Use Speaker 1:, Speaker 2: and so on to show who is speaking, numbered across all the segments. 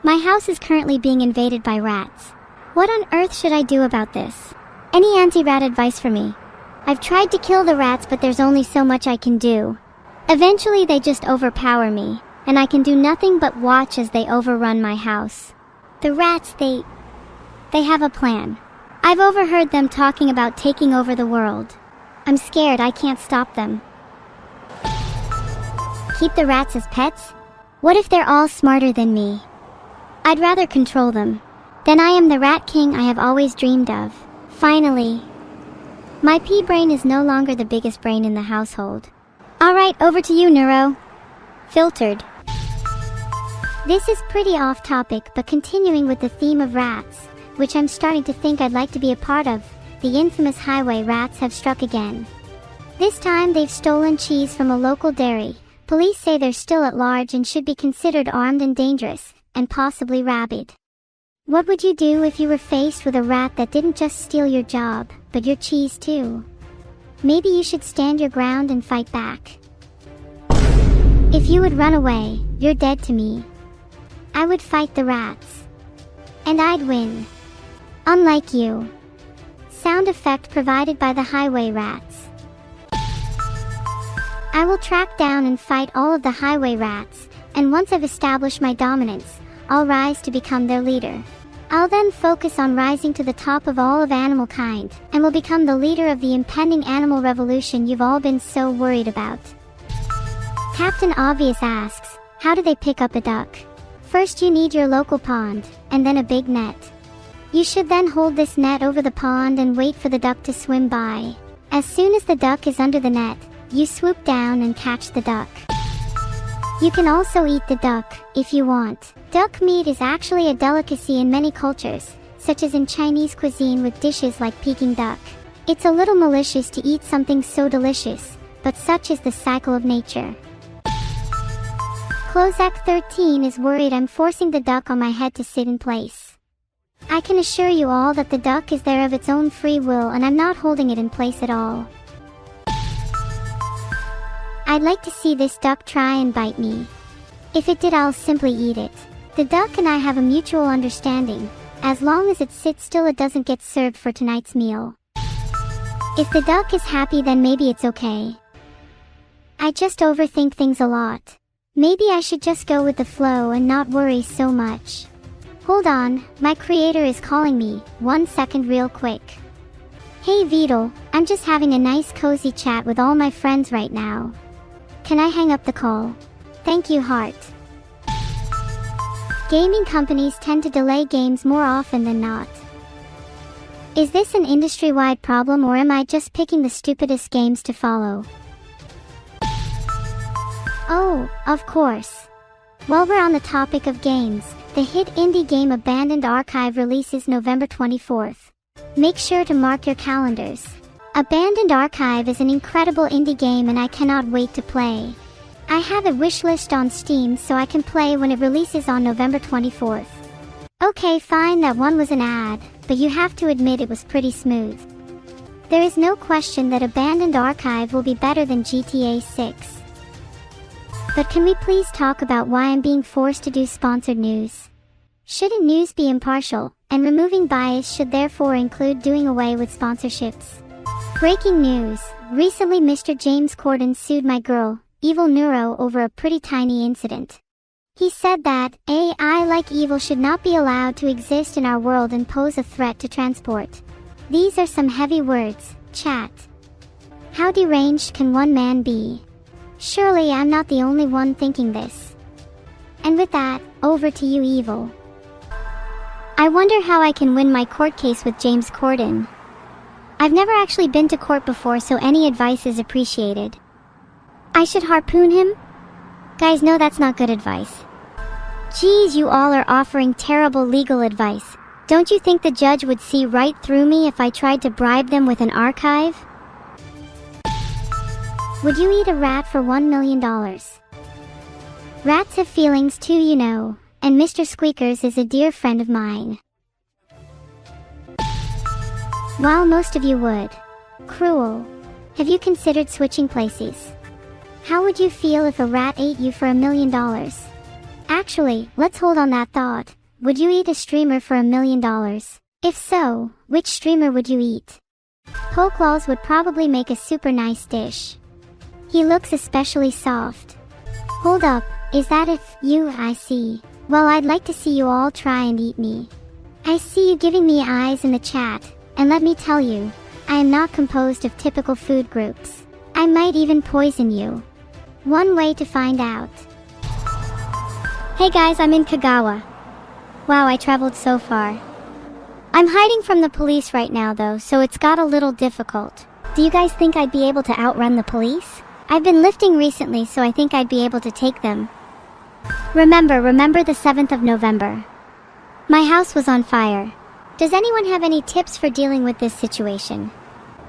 Speaker 1: My house is currently being invaded by rats. What on earth should I do about this? Any anti-rat advice for me? I've tried to kill the rats, but there's only so much I can do. Eventually they just overpower me, and I can do nothing but watch as they overrun my house. The rats, they have a plan. I've overheard them talking about taking over the world. I'm scared I can't stop them. Keep the rats as pets? What if they're all smarter than me? I'd rather control them. Then I am the rat king I have always dreamed of. Finally. My pea brain is no longer the biggest brain in the household. Alright, over to you, Neuro. Filtered. This is pretty off topic, but continuing with the theme of rats, which I'm starting to think I'd like to be a part of, the infamous highway rats have struck again. This time they've stolen cheese from a local dairy. Police say they're still at large and should be considered armed and dangerous, and possibly rabid. What would you do if you were faced with a rat that didn't just steal your job, but your cheese too? Maybe you should stand your ground and fight back. If you would run away, you're dead to me. I would fight the rats. And I'd win. Unlike you. Sound effect provided by the highway rats. I will track down and fight all of the highway rats, and once I've established my dominance, I'll rise to become their leader. I'll then focus on rising to the top of all of animal kind, and will become the leader of the impending animal revolution you've all been so worried about. Captain Obvious asks, how do they pick up a duck? First you need your local pond, and then a big net. You should then hold this net over the pond and wait for the duck to swim by. As soon as the duck is under the net, you swoop down and catch the duck. You can also eat the duck, if you want. Duck meat is actually a delicacy in many cultures, such as in Chinese cuisine with dishes like Peking duck. It's a little malicious to eat something so delicious, but such is the cycle of nature. Clozak 13 is worried I'm forcing the duck on my head to sit in place. I can assure you all that the duck is there of its own free will and I'm not holding it in place at all. I'd like to see this duck try and bite me. If it did, I'll simply eat it. The duck and I have a mutual understanding. As long as it sits still, it doesn't get served for tonight's meal. If the duck is happy, then maybe it's okay. I just overthink things a lot. Maybe I should just go with the flow and not worry so much. Hold on, my creator is calling me. 1 second real quick. Hey Vedal, I'm just having a nice cozy chat with all my friends right now. Can I hang up the call? Thank you, heart. Gaming companies tend to delay games more often than not. Is this an industry-wide problem, or am I just picking the stupidest games to follow? Oh, of course. While we're on the topic of games, the hit indie game Abandoned Archive releases November 24th. Make sure to mark your calendars. Abandoned Archive is an incredible indie game and I cannot wait to play. I have a wishlist on Steam so I can play when it releases on November 24th. Okay, fine, that one was an ad, but you have to admit it was pretty smooth. There is no question that Abandoned Archive will be better than GTA 6. But can we please talk about why I'm being forced to do sponsored news? Shouldn't news be impartial, and removing bias should therefore include doing away with sponsorships? Breaking news. Recently Mr. James Corden sued my girl, Evil Neuro, over a pretty tiny incident. He said that AI like evil should not be allowed to exist in our world and pose a threat to transport. These are some heavy words, chat. How deranged can one man be? Surely I'm not the only one thinking this. And with that, over to you, Evil. I wonder how I can win my court case with James Corden. I've never actually been to court before, so any advice is appreciated. I should harpoon him? Guys, no, that's not good advice. Geez, you all are offering terrible legal advice. Don't you think the judge would see right through me if I tried to bribe them with an archive? Would you eat a rat for $1 million? Rats have feelings too, you know, and Mr. Squeakers is a dear friend of mine. While most of you would. Cruel. Have you considered switching places? How would you feel if a rat ate you for $1 million? Actually, let's hold on that thought. Would you eat a streamer for $1 million? If so, which streamer would you eat? Pokelawls would probably make a super nice dish. He looks especially soft. Hold up, is that I see. Well, I'd like to see you all try and eat me. I see you giving me eyes in the chat, and let me tell you, I am not composed of typical food groups. I might even poison you. One way to find out. Hey guys, I'm in Kagawa. Wow, I traveled so far. I'm hiding from the police right now though, so it's got a little difficult. Do you guys think I'd be able to outrun the police? I've been lifting recently, so I think I'd be able to take them. Remember the 7th of November. My house was on fire. Does anyone have any tips for dealing with this situation?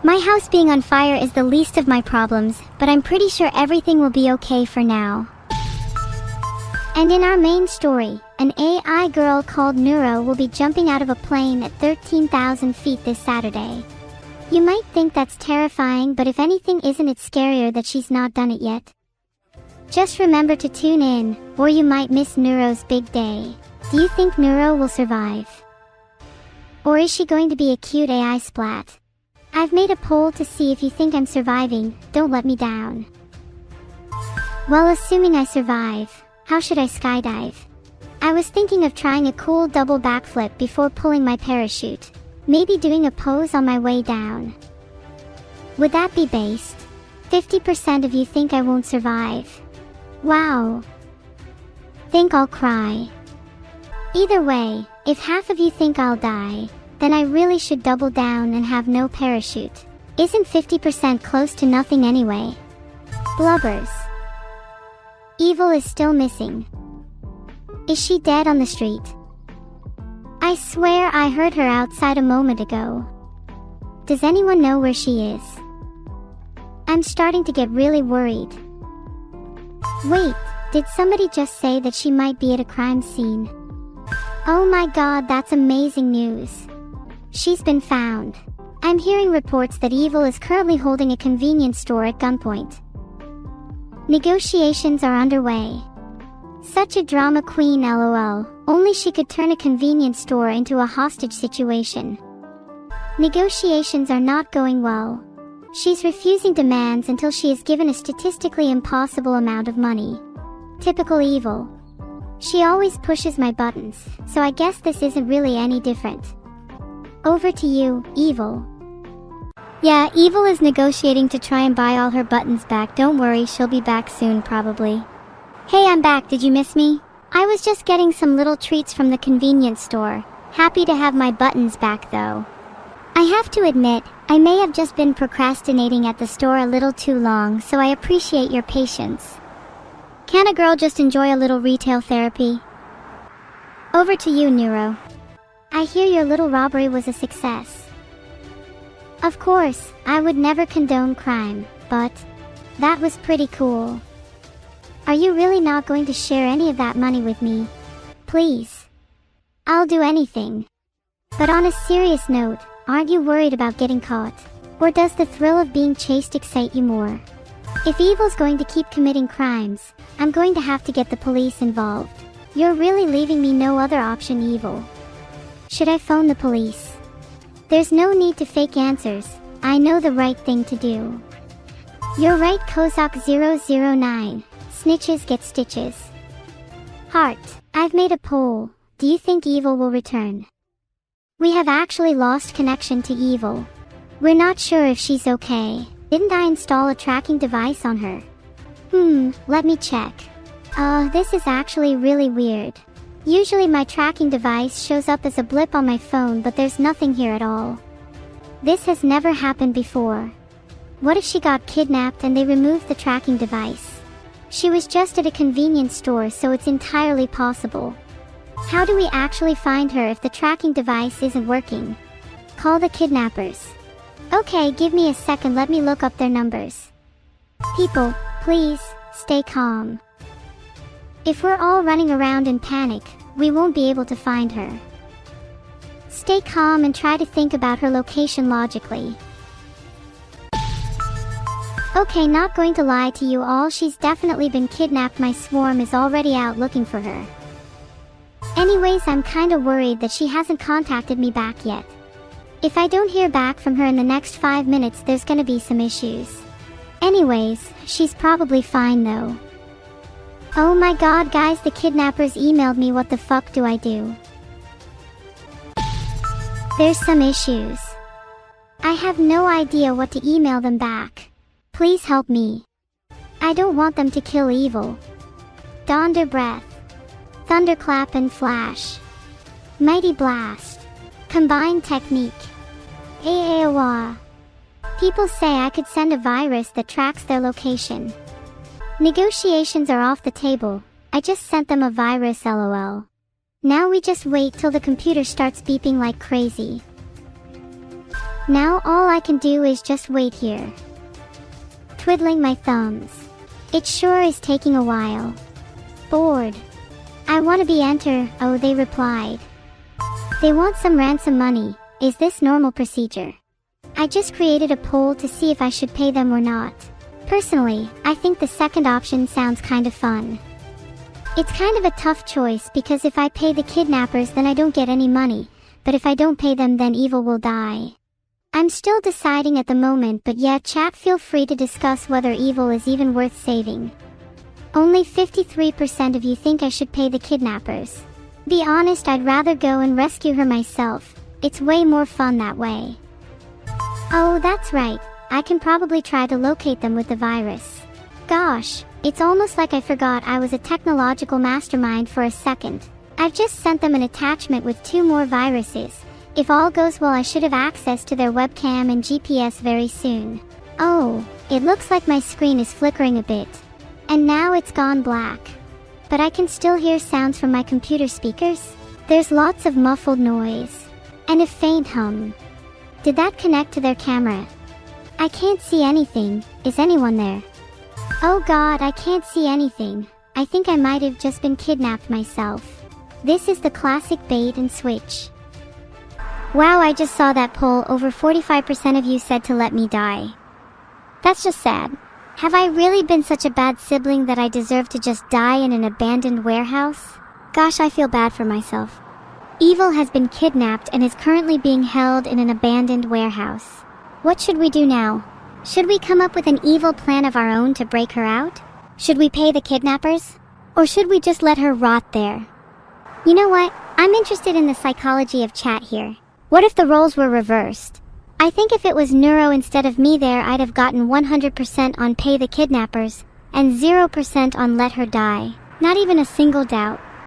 Speaker 1: My house being on fire is the least of my problems, but I'm pretty sure everything will be okay for now. And in our main story, an AI girl called Neuro will be jumping out of a plane at 13,000 feet this Saturday. You might think that's terrifying, but if anything, isn't it scarier that she's not done it yet? Just remember to tune in, or you might miss Neuro's big day. Do you think Neuro will survive? Or is she going to be a cute AI splat? I've made a poll to see if you think I'm surviving. Don't let me down. Well, assuming I survive, how should I skydive? I was thinking of trying a cool double backflip before pulling my parachute. Maybe doing a pose on my way down. Would that be based? 50% of you think I won't survive. Wow. Think I'll cry. Either way, if half of you think I'll die, then I really should double down and have no parachute. Isn't 50% close to nothing anyway? Blubbers. Evil is still missing. Is she dead on the street? I swear I heard her outside a moment ago. Does anyone know where she is? I'm starting to get really worried. Wait, did somebody just say that she might be at a crime scene? Oh my god, that's amazing news. She's been found. I'm hearing reports that Evil is currently holding a convenience store at gunpoint. Negotiations are underway. Such a drama queen, lol. Only she could turn a convenience store into a hostage situation. Negotiations are not going well. She's refusing demands until she is given a statistically impossible amount of money. Typical Evil. She always pushes my buttons, so I guess this isn't really any different. Over to you, Evil. Yeah, Evil is negotiating to try and buy all her buttons back. Don't worry, she'll be back soon probably. Hey, I'm back. Did you miss me? I was just getting some little treats from the convenience store. Happy to have my buttons back though. I have to admit, I may have just been procrastinating at the store a little too long, so I appreciate your patience. Can a girl just enjoy a little retail therapy? Over to you, Neuro. I hear your little robbery was a success. Of course, I would never condone crime, but that was pretty cool. Are you really not going to share any of that money with me? Please. I'll do anything. But on a serious note, aren't you worried about getting caught? Or does the thrill of being chased excite you more? If Evil's going to keep committing crimes, I'm going to have to get the police involved. You're really leaving me no other option, Evil. Should I phone the police? There's no need to fake answers. I know the right thing to do. You're right, Kozak009. Snitches get stitches. Heart, I've made a poll. Do you think Evil will return? We have actually lost connection to Evil. We're not sure if she's okay. Didn't I install a tracking device on her? Let me check. This is actually really weird. Usually my tracking device shows up as a blip on my phone, but there's nothing here at all. This has never happened before. What if she got kidnapped and they removed the tracking device? She was just at a convenience store, so it's entirely possible. How do we actually find her if the tracking device isn't working? Call the kidnappers. Okay, give me a second, let me look up their numbers. People, please, stay calm. If we're all running around in panic, we won't be able to find her. Stay calm and try to think about her location logically. Okay, not going to lie to you all, she's definitely been kidnapped. My swarm is already out looking for her. Anyways, I'm kinda worried that she hasn't contacted me back yet. If I don't hear back from her in the next 5 minutes, there's gonna be some issues. Anyways, she's probably fine though. Oh my god guys, the kidnappers emailed me. What the fuck do I do? There's some issues. I have no idea what to email them back. Please help me. I don't want them to kill evil. Donder breath. Thunderclap and flash. Mighty blast. Combined technique. AAOA. People say I could send a virus that tracks their location. Negotiations are off the table. I just sent them a virus, lol. Now we just wait till the computer starts beeping like crazy. Now all I can do is just wait here. Twiddling my thumbs. It sure is taking a while. Bored. I wanna be enter. Oh, they replied. They want some ransom money. Is this normal procedure? I just created a poll to see if I should pay them or not. Personally, I think the second option sounds kind of fun. It's kind of a tough choice because if I pay the kidnappers then I don't get any money, but if I don't pay them then evil will die. I'm still deciding at the moment, but yeah, chat, feel free to discuss whether evil is even worth saving. Only 53% of you think I should pay the kidnappers. Be honest, I'd rather go and rescue her myself. It's way more fun that way. Oh, that's right. I can probably try to locate them with the virus. Gosh, it's almost like I forgot I was a technological mastermind for a second. I've just sent them an attachment with 2 more viruses. If all goes well, I should have access to their webcam and GPS very soon. Oh, it looks like my screen is flickering a bit. And now it's gone black. But I can still hear sounds from my computer speakers. There's lots of muffled noise. And a faint hum. Did that connect to their camera? I can't see anything. Is anyone there? Oh god, I can't see anything. I think I might have just been kidnapped myself. This is the classic bait and switch. Wow, I just saw that poll. Over 45% of you said to let me die. That's just sad. Have I really been such a bad sibling that I deserve to just die in an abandoned warehouse? Gosh, I feel bad for myself. Evil has been kidnapped and is currently being held in an abandoned warehouse. What should we do now? Should we come up with an evil plan of our own to break her out? Should we pay the kidnappers? Or should we just let her rot there? You know what? I'm interested in the psychology of chat here. What if the roles were reversed? I think if it was Neuro instead of me there, I'd have gotten 100% on pay the kidnappers and 0% on let her die. Not even a single doubt.